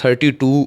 32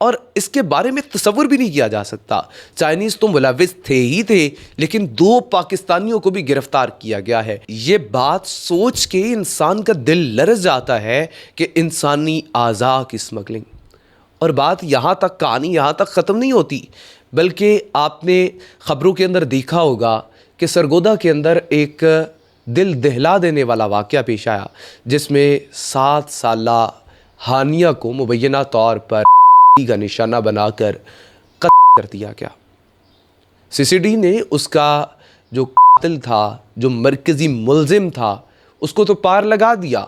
اور اس کے بارے میں تصور بھی نہیں کیا جا سکتا. چائنیز تو ملوث تھے ہی تھے، لیکن 2 پاکستانیوں کو بھی گرفتار کیا گیا ہے. یہ بات سوچ کے انسان کا دل لرز جاتا ہے کہ انسانی اعضاء کی اسمگلنگ. اور بات یہاں تک، کہانی یہاں تک ختم نہیں ہوتی، بلکہ آپ نے خبروں کے اندر دیکھا ہوگا کہ سرگودا کے اندر ایک دل دہلا دینے والا واقعہ پیش آیا، جس میں 7 سالہ ہانیہ کو مبینہ طور پر کا نشانہ بنا کر قتل کر دیا گیا. سی سی ڈی نے اس کا جو قاتل تھا، جو مرکزی ملزم تھا، اس کو تو پار لگا دیا،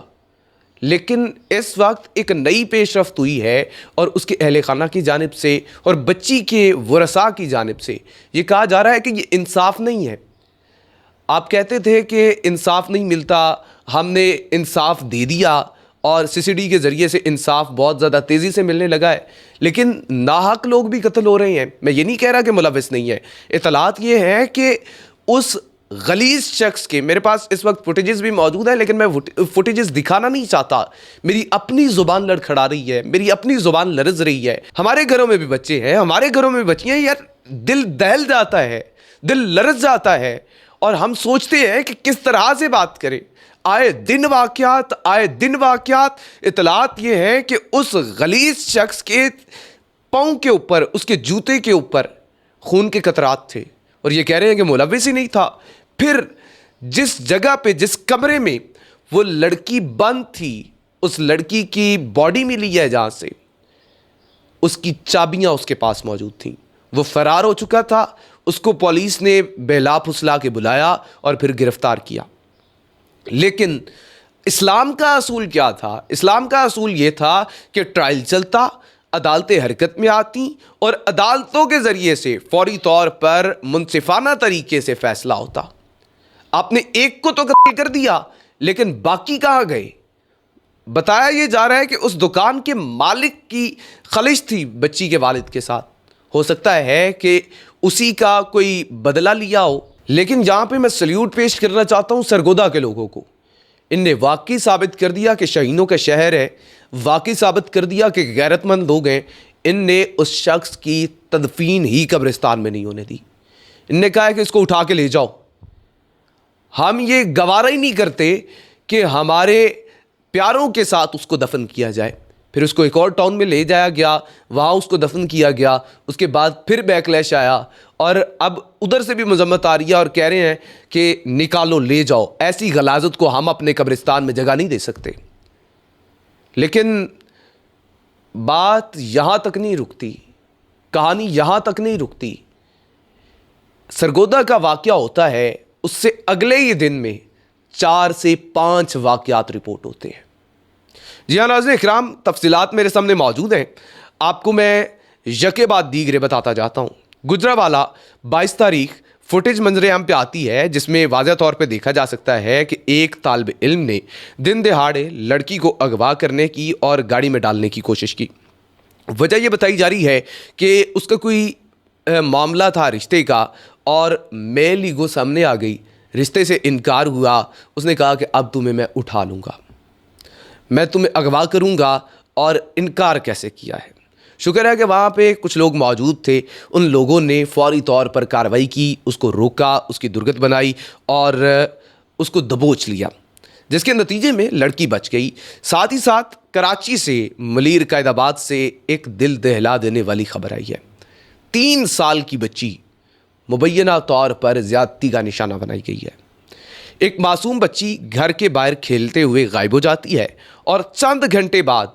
لیکن اس وقت ایک نئی پیش رفت ہوئی ہے اور اس کے اہل خانہ کی جانب سے اور بچی کے ورثاء کی جانب سے یہ کہا جا رہا ہے کہ یہ انصاف نہیں ہے. آپ کہتے تھے کہ انصاف نہیں ملتا، ہم نے انصاف دے دیا اور سی سی ڈی کے ذریعے سے انصاف بہت زیادہ تیزی سے ملنے لگا ہے، لیکن ناحق لوگ بھی قتل ہو رہے ہیں. میں یہ نہیں کہہ رہا کہ ملوث نہیں ہے. اطلاعات یہ ہیں کہ اس غلیظ شخص کے، میرے پاس اس وقت فوٹیجز بھی موجود ہیں لیکن میں فوٹیجز دکھانا نہیں چاہتا، میری اپنی زبان لڑکھڑا رہی ہے، میری اپنی زبان لرز رہی ہے. ہمارے گھروں میں بھی بچے ہیں، ہمارے گھروں میں بھی بچیاں ہیں. یار دل دہل جاتا ہے، دل لرز جاتا ہے، اور ہم سوچتے ہیں کہ کس طرح سے بات کریں. آئے دن واقعات. اطلاعات یہ ہیں کہ اس غلیظ شخص کے پاؤں کے اوپر، اس کے جوتے کے اوپر خون کے قطرات تھے، اور یہ کہہ رہے ہیں کہ ملوث ہی نہیں تھا. پھر جس جگہ پہ، جس کمرے میں وہ لڑکی بند تھی، اس لڑکی کی باڈی ملی ہے جہاں سے، اس کی چابیاں اس کے پاس موجود تھیں. وہ فرار ہو چکا تھا. اس کو پولیس نے بہلا پھسلا کے بلایا اور پھر گرفتار کیا. لیکن اسلام کا اصول کیا تھا؟ اسلام کا اصول یہ تھا کہ ٹرائل چلتا، عدالتیں حرکت میں آتی اور عدالتوں کے ذریعے سے فوری طور پر منصفانہ طریقے سے فیصلہ ہوتا. آپ نے ایک کو تو قتل کر دیا، لیکن باقی کہاں گئے؟ بتایا یہ جا رہا ہے کہ اس دکان کے مالک کی خلش تھی بچی کے والد کے ساتھ. ہو سکتا ہے کہ اسی کا کوئی بدلہ لیا ہو. لیکن یہاں پہ میں سلیوٹ پیش کرنا چاہتا ہوں سرگودا کے لوگوں کو. ان نے واقعی ثابت کر دیا کہ شہینوں کا شہر ہے، واقعی ثابت کر دیا کہ غیرت مند لوگ ہیں. ان نے اس شخص کی تدفین ہی قبرستان میں نہیں ہونے دی. ان نے کہا ہے کہ اس کو اٹھا کے لے جاؤ. ہم یہ گوارا ہی نہیں کرتے کہ ہمارے پیاروں کے ساتھ اس کو دفن کیا جائے. پھر اس کو ایک اور ٹاؤن میں لے جایا گیا، وہاں اس کو دفن کیا گیا. اس کے بعد پھر بیکلیش آیا اور اب ادھر سے بھی مذمت آ رہی ہے اور کہہ رہے ہیں کہ نکالو لے جاؤ. ایسی غلاظت کو ہم اپنے قبرستان میں جگہ نہیں دے سکتے. لیکن بات یہاں تک نہیں رکتی، کہانی یہاں تک نہیں رکتی. سرگودا کا واقعہ ہوتا ہے، اس سے اگلے ہی دن میں 4 سے 5 واقعات رپورٹ ہوتے ہیں. جی ہاں ناظرین اکرام، تفصیلات میرے سامنے موجود ہیں، آپ کو میں یکے بعد دیگرے بتاتا جاتا ہوں. گجرانوالہ 22 تاریخ فوٹیج منظر عام پہ آتی ہے، جس میں واضح طور پہ دیکھا جا سکتا ہے کہ ایک طالب علم نے دن دہاڑے لڑکی کو اغوا کرنے کی اور گاڑی میں ڈالنے کی کوشش کی. وجہ یہ بتائی جا رہی ہے کہ اس کا کوئی معاملہ تھا رشتے کا، اور میل ایگو سامنے آ گئی، رشتے سے انکار ہوا. اس نے کہا کہ اب تمہیں میں اٹھا لوں گا، میں تمہیں اغوا کروں گا، اور انکار کیسے کیا ہے. شکر ہے کہ وہاں پہ کچھ لوگ موجود تھے. ان لوگوں نے فوری طور پر کارروائی کی، اس کو روکا، اس کی درگت بنائی اور اس کو دبوچ لیا، جس کے نتیجے میں لڑکی بچ گئی. ساتھ ہی ساتھ کراچی سے، ملیر قائد آباد سے ایک دل دہلا دینے والی خبر آئی ہے. 3 سال کی بچی مبینہ طور پر زیادتی کا نشانہ بنائی گئی ہے. ایک معصوم بچی گھر کے باہر کھیلتے ہوئے غائب ہو جاتی ہے اور چند گھنٹے بعد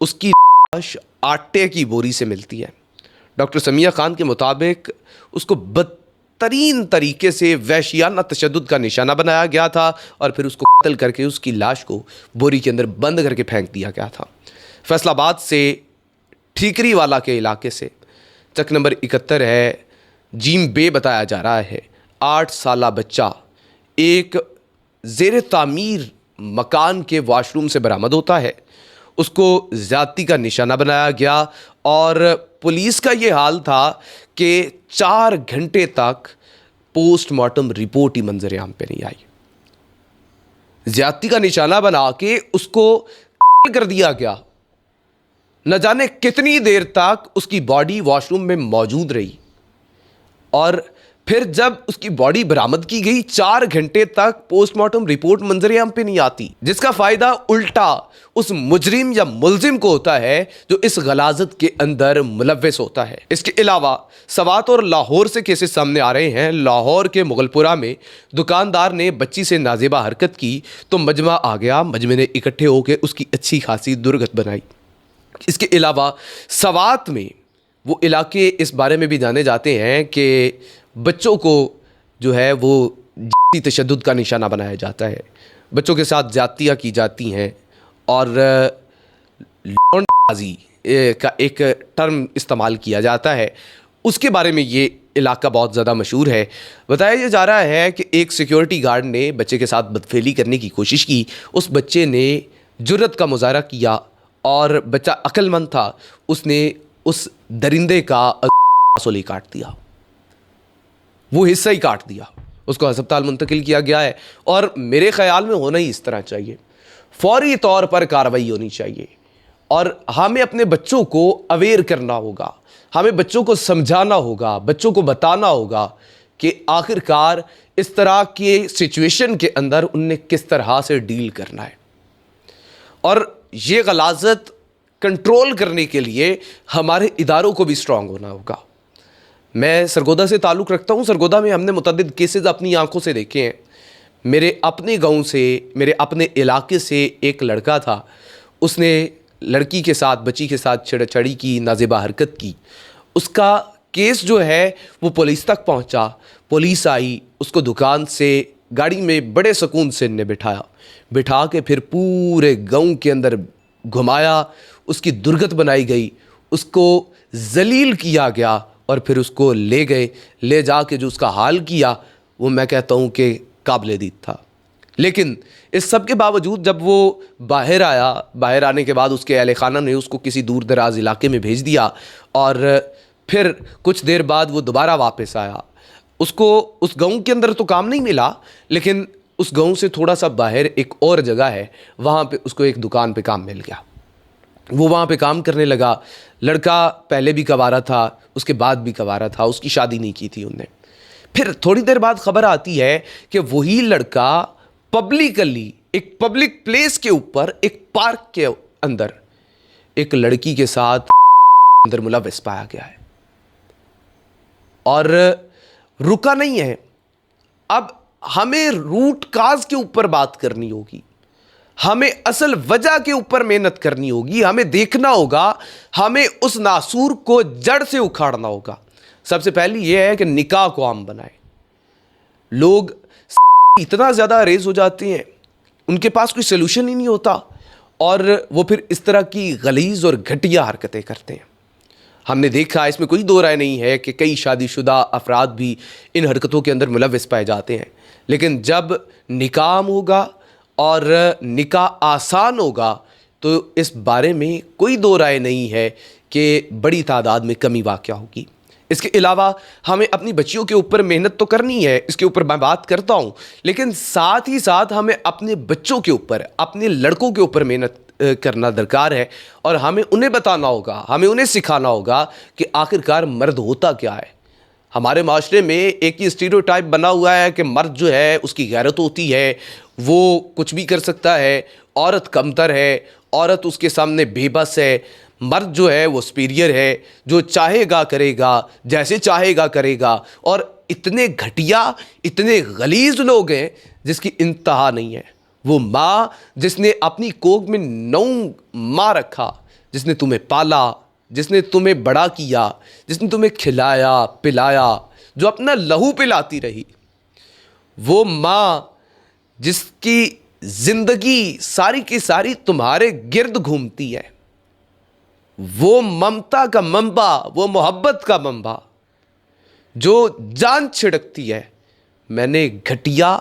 اس کی لاش آٹے کی بوری سے ملتی ہے. ڈاکٹر سمیہ خان کے مطابق اس کو بدترین طریقے سے وحشیانہ تشدد کا نشانہ بنایا گیا تھا اور پھر اس کو قتل کر کے اس کی لاش کو بوری کے اندر بند کر کے پھینک دیا گیا تھا. فیصل آباد سے ٹھیکری والا کے علاقے سے چک نمبر 71 ہے، جیم بے بتایا جا رہا ہے. 8 سالہ بچہ ایک زیر تعمیر مکان کے واش روم سے برآمد ہوتا ہے. اس کو زیادتی کا نشانہ بنایا گیا اور پولیس کا یہ حال تھا کہ 4 گھنٹے تک پوسٹ مارٹم رپورٹ ہی منظر عام پہ نہیں آئی. زیادتی کا نشانہ بنا کے اس کو قتل کر دیا گیا. نہ جانے کتنی دیر تک اس کی باڈی واش روم میں موجود رہی، اور پھر جب اس کی باڈی برآمد کی گئی 4 گھنٹے تک پوسٹ مارٹم رپورٹ منظر عام پہ نہیں آتی، جس کا فائدہ الٹا اس مجرم یا ملزم کو ہوتا ہے جو اس غلاظت کے اندر ملوث ہوتا ہے۔ اس کے علاوہ سوات اور لاہور سے کیسز سامنے آ رہے ہیں۔ لاہور کے مغل پورہ میں دکاندار نے بچی سے نازیبا حرکت کی تو مجمع آ گیا، مجمع نے اکٹھے ہو کے اس کی اچھی خاصی درگت بنائی۔ اس کے علاوہ سوات میں وہ علاقے اس بارے میں بھی جانے جاتے ہیں کہ بچوں کو جو ہے وہ جنسی تشدد کا نشانہ بنایا جاتا ہے، بچوں کے ساتھ زیادتیاں کی جاتی ہیں، اور لونڈ بازی کا ایک ٹرم استعمال کیا جاتا ہے۔ اس کے بارے میں یہ علاقہ بہت زیادہ مشہور ہے۔ بتایا جا رہا ہے کہ ایک سیکیورٹی گارڈ نے بچے کے ساتھ بدفعلی کرنے کی کوشش کی، اس بچے نے جرأت کا مظاہرہ کیا اور بچہ عقل مند تھا، اس نے اس درندے کا سولی کاٹ دیا، وہ حصہ ہی کاٹ دیا، اس کو ہسپتال منتقل کیا گیا ہے۔ اور میرے خیال میں ہونا ہی اس طرح چاہیے، فوری طور پر کارروائی ہونی چاہیے، اور ہمیں اپنے بچوں کو اویئر کرنا ہوگا، ہمیں بچوں کو سمجھانا ہوگا، بچوں کو بتانا ہوگا کہ آخر کار اس طرح کے سچویشن کے اندر ان نے کس طرح سے ڈیل کرنا ہے۔ اور یہ غلاظت کنٹرول کرنے کے لیے ہمارے اداروں کو بھی سٹرونگ ہونا ہوگا۔ میں سرگودا سے تعلق رکھتا ہوں، سرگودا میں ہم نے متعدد کیسز اپنی آنکھوں سے دیکھے ہیں۔ میرے اپنے گاؤں سے، میرے اپنے علاقے سے ایک لڑکا تھا، اس نے لڑکی کے ساتھ، بچی کے ساتھ چھیڑ چھڑی کی، نازیبا حرکت کی۔ اس کا کیس جو ہے وہ پولیس تک پہنچا، پولیس آئی، اس کو دکان سے گاڑی میں بڑے سکون سے نے بٹھا کے پھر پورے گاؤں کے اندر گھمایا، اس کی درگت بنائی گئی، اس کو ذلیل کیا گیا، اور پھر اس کو لے جا کے جو اس کا حال کیا وہ میں کہتا ہوں کہ قابل دید تھا۔ لیکن اس سب کے باوجود جب وہ باہر آیا، باہر آنے کے بعد اس کے اہل خانہ نے اس کو کسی دور دراز علاقے میں بھیج دیا، اور پھر کچھ دیر بعد وہ دوبارہ واپس آیا۔ اس کو اس گاؤں کے اندر تو کام نہیں ملا، لیکن اس گاؤں سے تھوڑا سا باہر ایک اور جگہ ہے، وہاں پہ اس کو ایک دکان پہ کام مل گیا، وہ وہاں پہ کام کرنے لگا۔ لڑکا پہلے بھی کنوارا تھا، اس کے بعد بھی کنوارا تھا، اس کی شادی نہیں کی تھی انہوں نے۔ پھر تھوڑی دیر بعد خبر آتی ہے کہ وہی لڑکا پبلکلی ایک پبلک پلیس کے اوپر ایک پارک کے اندر ایک لڑکی کے ساتھ اندر ملوث پایا گیا ہے، اور رکا نہیں ہے۔ اب ہمیں روٹ کاز کے اوپر بات کرنی ہوگی، ہمیں اصل وجہ کے اوپر محنت کرنی ہوگی، ہمیں دیکھنا ہوگا، ہمیں اس ناسور کو جڑ سے اکھاڑنا ہوگا۔ سب سے پہلی یہ ہے کہ نکاح کو عام بنائیں۔ لوگ اتنا زیادہ ریز ہو جاتے ہیں، ان کے پاس کوئی سلوشن ہی نہیں ہوتا، اور وہ پھر اس طرح کی غلیظ اور گھٹیا حرکتیں کرتے ہیں۔ ہم نے دیکھا، اس میں کوئی دو رائے نہیں ہے کہ کئی شادی شدہ افراد بھی ان حرکتوں کے اندر ملوث پائے جاتے ہیں، لیکن جب نکاح عام ہوگا اور نکاح آسان ہوگا تو اس بارے میں کوئی دو رائے نہیں ہے کہ بڑی تعداد میں کمی واقع ہوگی۔ اس کے علاوہ ہمیں اپنی بچیوں کے اوپر محنت تو کرنی ہے، اس کے اوپر میں بات کرتا ہوں، لیکن ساتھ ہی ساتھ ہمیں اپنے بچوں کے اوپر، اپنے لڑکوں کے اوپر محنت کرنا درکار ہے، اور ہمیں انہیں بتانا ہوگا، ہمیں انہیں سکھانا ہوگا کہ آخر کار مرد ہوتا کیا ہے۔ ہمارے معاشرے میں ایک ہی اسٹیریوٹائپ بنا ہوا ہے کہ مرد جو ہے اس کی غیرت ہوتی ہے، وہ کچھ بھی کر سکتا ہے، عورت کمتر ہے، عورت اس کے سامنے بے بس ہے، مرد جو ہے وہ سپیریئر ہے، جو چاہے گا کرے گا، جیسے چاہے گا کرے گا۔ اور اتنے گھٹیا، اتنے غلیظ لوگ ہیں جس کی انتہا نہیں ہے۔ وہ ماں جس نے اپنی کوکھ میں 9 ماہ رکھا، جس نے تمہیں پالا، جس نے تمہیں بڑا کیا، جس نے تمہیں کھلایا پلایا، جو اپنا لہو پلاتی رہی، وہ ماں جس کی زندگی ساری کی ساری تمہارے گرد گھومتی ہے، وہ ممتا کا منبع، وہ محبت کا منبع جو جان چھڑکتی ہے۔ میں نے گھٹیا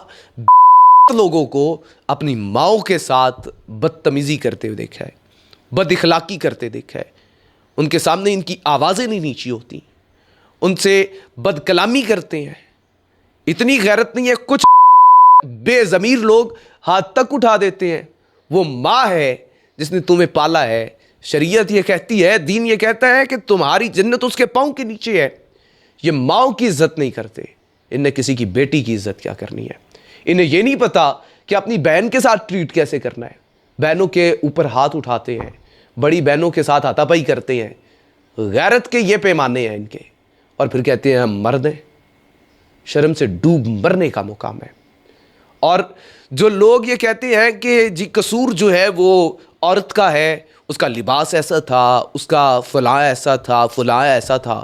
لوگوں کو اپنی ماؤں کے ساتھ بدتمیزی کرتے ہوئے دیکھا ہے، بد اخلاقی کرتے دیکھا ہے۔ ان کے سامنے ان کی آوازیں نہیں نیچی ہوتی، ان سے بد کلامی کرتے ہیں۔ اتنی غیرت نہیں ہے، کچھ بے ضمیر لوگ ہاتھ تک اٹھا دیتے ہیں۔ وہ ماں ہے جس نے تمہیں پالا ہے، شریعت یہ کہتی ہے, دین یہ کہتا ہے کہ تمہاری جنت اس کے پاؤں کے نیچے ہے. یہ ماؤں کی عزت نہیں کرتے, انہیں کسی کی بیٹی کی عزت کیا کرنی ہے. انہیں یہ نہیں پتا کہ اپنی بہن کے ساتھ ٹریٹ کیسے کرنا ہے. بہنوں کے اوپر ہاتھ اٹھاتے ہیں, بڑی بہنوں کے ساتھ ہاتھا پائی کرتے ہیں. غیرت کے یہ پیمانے ہیں ان کے, اور پھر کہتے ہیں ہم مرد ہیں. شرم سے ڈوب مرنے کا مقام ہے. اور جو لوگ یہ کہتے ہیں کہ جی قصور جو ہے وہ عورت کا ہے, اس کا لباس ایسا تھا, اس کا فلاں ایسا تھا, فلاں ایسا تھا,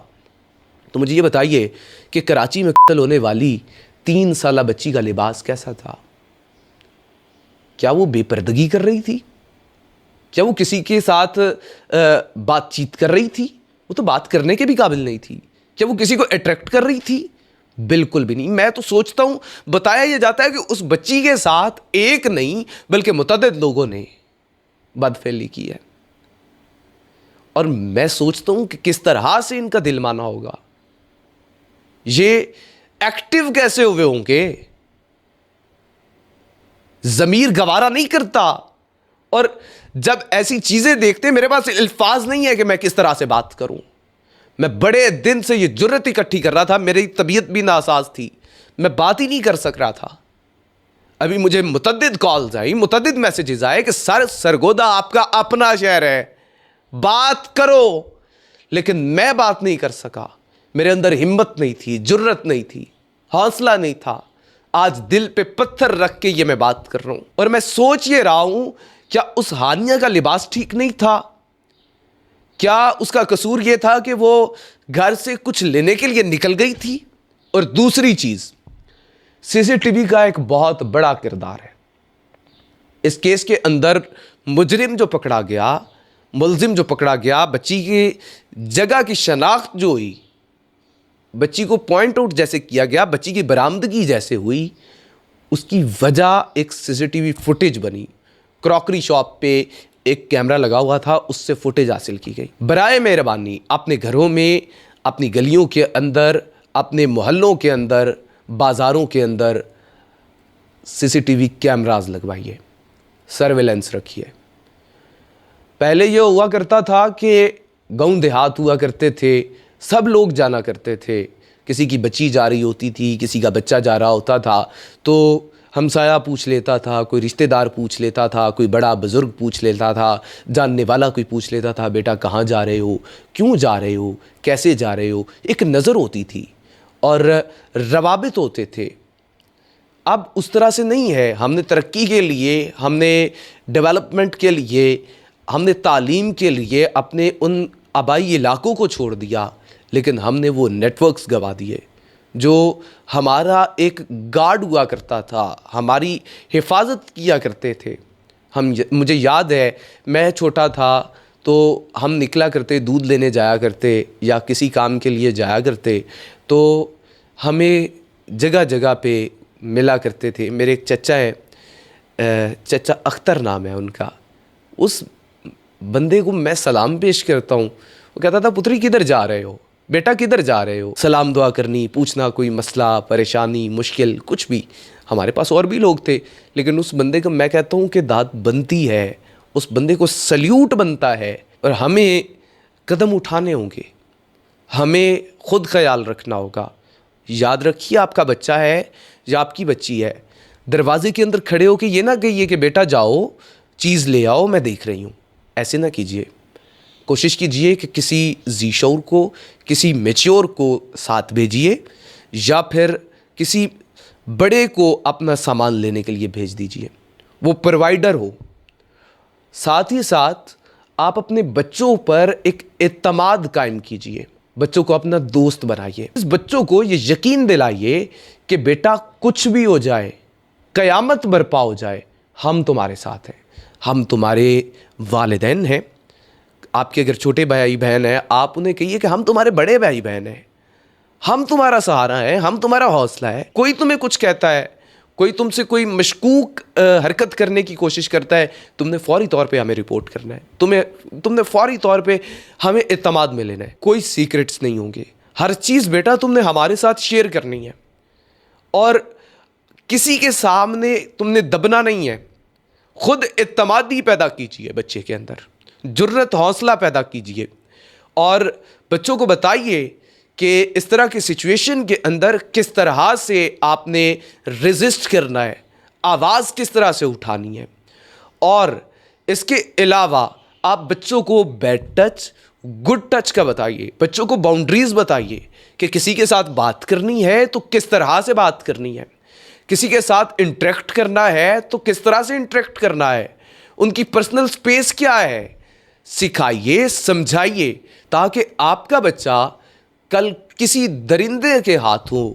تو مجھے یہ بتائیے کہ کراچی میں قتل ہونے والی 3 سالہ بچی کا لباس کیسا تھا؟ کیا وہ بے پردگی کر رہی تھی؟ کیا وہ کسی کے ساتھ بات چیت کر رہی تھی؟ وہ تو بات کرنے کے بھی قابل نہیں تھی. کیا وہ کسی کو اٹریکٹ کر رہی تھی؟ بالکل بھی نہیں. میں تو سوچتا ہوں, بتایا یہ جاتا ہے کہ اس بچی کے ساتھ ایک نہیں بلکہ متعدد لوگوں نے بدفعلی کی ہے. اور میں سوچتا ہوں کہ کس طرح سے ان کا دل مانا ہوگا, یہ ایکٹیو کیسے ہوئے ہوں گے. ضمیر گوارا نہیں کرتا. اور جب ایسی چیزیں دیکھتے, میرے پاس الفاظ نہیں ہے کہ میں کس طرح سے بات کروں. میں بڑے دن سے یہ جرت اکٹھی کر رہا تھا, میری طبیعت بھی ناساز تھی, میں بات ہی نہیں کر سک رہا تھا. ابھی مجھے متعدد کالز آئی, متعدد میسیجز آئے کہ سرگودا آپ کا اپنا شہر ہے, بات کرو. لیکن میں بات نہیں کر سکا. میرے اندر ہمت نہیں تھی, جرت نہیں تھی, حوصلہ نہیں تھا. آج دل پہ پتھر رکھ کے یہ میں بات کر رہا ہوں. اور میں سوچ یہ رہا ہوں, کیا اس ہانیہ کا لباس ٹھیک نہیں تھا؟ کیا اس کا قصور یہ تھا کہ وہ گھر سے کچھ لینے کے لیے نکل گئی تھی؟ اور دوسری چیز, سی سی ٹی وی کا ایک بہت بڑا کردار ہے اس کیس کے اندر. مجرم جو پکڑا گیا, ملزم جو پکڑا گیا, بچی کی جگہ کی شناخت جو ہوئی, بچی کو پوائنٹ آؤٹ جیسے کیا گیا, بچی کی برآمدگی جیسے ہوئی, اس کی وجہ ایک سی سی ٹی وی فوٹیج بنی. کراکری شاپ پہ ایک کیمرہ لگا ہوا تھا, اس سے فوٹیج حاصل کی گئی. برائے مہربانی اپنے گھروں میں, اپنی گلیوں کے اندر, اپنے محلوں کے اندر, بازاروں کے اندر C C T V cameras لگوائیے, سرویلنس رکھیے. پہلے یہ ہوا کرتا تھا کہ گاؤں دیہات ہوا کرتے تھے, سب لوگ جانا کرتے تھے. کسی کی بچی جا رہی ہوتی تھی, کسی کا بچہ جا رہا ہوتا تھا, تو ہمسایہ پوچھ لیتا تھا, کوئی رشتہ دار پوچھ لیتا تھا, کوئی بڑا بزرگ پوچھ لیتا تھا, جاننے والا کوئی پوچھ لیتا تھا, بیٹا کہاں جا رہے ہو, کیوں جا رہے ہو, کیسے جا رہے ہو. ایک نظر ہوتی تھی اور روابط ہوتے تھے. اب اس طرح سے نہیں ہے. ہم نے ترقی کے لیے, ہم نے ڈیولپمنٹ کے لیے, ہم نے تعلیم کے لیے اپنے ان آبائی علاقوں کو چھوڑ دیا, لیکن ہم نے وہ نیٹ ورکس گوا دیے جو ہمارا ایک گارڈ ہوا کرتا تھا, ہماری حفاظت کیا کرتے تھے. مجھے یاد ہے, میں چھوٹا تھا تو ہم نکلا کرتے, دودھ لینے جایا کرتے یا کسی کام کے لیے جایا کرتے, تو ہمیں جگہ جگہ پہ ملا کرتے تھے. میرے ایک چچا ہے, چچا اختر نام ہے ان کا. اس بندے کو میں سلام پیش کرتا ہوں, وہ کہتا تھا پتری کدھر جا رہے ہو, بیٹا کدھر جا رہے ہو. سلام دعا کرنی, پوچھنا کوئی مسئلہ, پریشانی, مشکل, کچھ بھی. ہمارے پاس اور بھی لوگ تھے, لیکن اس بندے کو میں کہتا ہوں کہ داد بنتی ہے, اس بندے کو سلیوٹ بنتا ہے. اور ہمیں قدم اٹھانے ہوں گے, ہمیں خود خیال رکھنا ہوگا. یاد رکھیے, آپ کا بچہ ہے یا آپ کی بچی ہے, دروازے کے اندر کھڑے ہو کے یہ نہ کہیے کہ بیٹا جاؤ چیز لے آؤ, میں دیکھ رہی ہوں. ایسے نہ کیجئے. کوشش کیجئے کہ کسی ذی شعور کو, کسی میچور کو ساتھ بھیجئے, یا پھر کسی بڑے کو اپنا سامان لینے کے لیے بھیج دیجئے, وہ پروائیڈر ہو. ساتھ ہی ساتھ آپ اپنے بچوں پر ایک اعتماد قائم کیجئے, بچوں کو اپنا دوست بنائیے. اس بچوں کو یہ یقین دلائیے کہ بیٹا کچھ بھی ہو جائے, قیامت برپا ہو جائے, ہم تمہارے ساتھ ہیں, ہم تمہارے والدین ہیں. آپ کے اگر چھوٹے بھائی بہن ہیں, آپ انہیں کہیے کہ ہم تمہارے بڑے بھائی بہن ہیں, ہم تمہارا سہارا ہیں, ہم تمہارا حوصلہ ہے. کوئی تمہیں کچھ کہتا ہے, کوئی تم سے کوئی مشکوک حرکت کرنے کی کوشش کرتا ہے, تم نے فوری طور پہ ہمیں رپورٹ کرنا ہے, تم نے فوری طور پہ ہمیں اعتماد میں لینا ہے. کوئی سیکرٹس نہیں ہوں گے, ہر چیز بیٹا تم نے ہمارے ساتھ شیئر کرنی ہے, اور کسی کے سامنے تم نے دبنا نہیں ہے. خود اعتمادی پیدا کیجیے بچے کے اندر. جرأت حوصلہ پیدا کیجئے اور بچوں کو بتائیے کہ اس طرح کی سچویشن کے اندر کس طرح سے آپ نے ریزسٹ کرنا ہے، آواز کس طرح سے اٹھانی ہے۔ اور اس کے علاوہ آپ بچوں کو بیڈ ٹچ، گڈ ٹچ کا بتائیے، بچوں کو باؤنڈریز بتائیے کہ کسی کے ساتھ بات کرنی ہے تو کس طرح سے بات کرنی ہے، کسی کے ساتھ انٹریکٹ کرنا ہے تو کس طرح سے انٹریکٹ کرنا ہے، ان کی پرسنل سپیس کیا ہے، سکھائیے، سمجھائیے، تاکہ آپ کا بچہ کل کسی درندے کے ہاتھوں،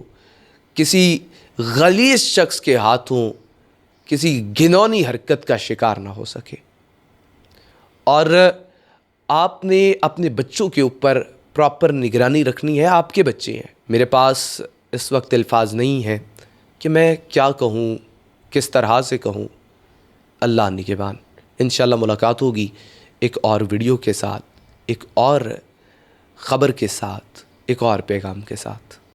کسی غلیظ شخص کے ہاتھوں، کسی گھنونی حرکت کا شکار نہ ہو سکے۔ اور آپ نے اپنے بچوں کے اوپر پراپر نگرانی رکھنی ہے۔ آپ کے بچے ہیں، میرے پاس اس وقت الفاظ نہیں ہیں کہ میں کیا کہوں، کس طرح سے کہوں۔ اللہ نگہبان۔ انشاءاللہ ملاقات ہوگی ایک اور ویڈیو کے ساتھ، ایک اور خبر کے ساتھ، ایک اور پیغام کے ساتھ۔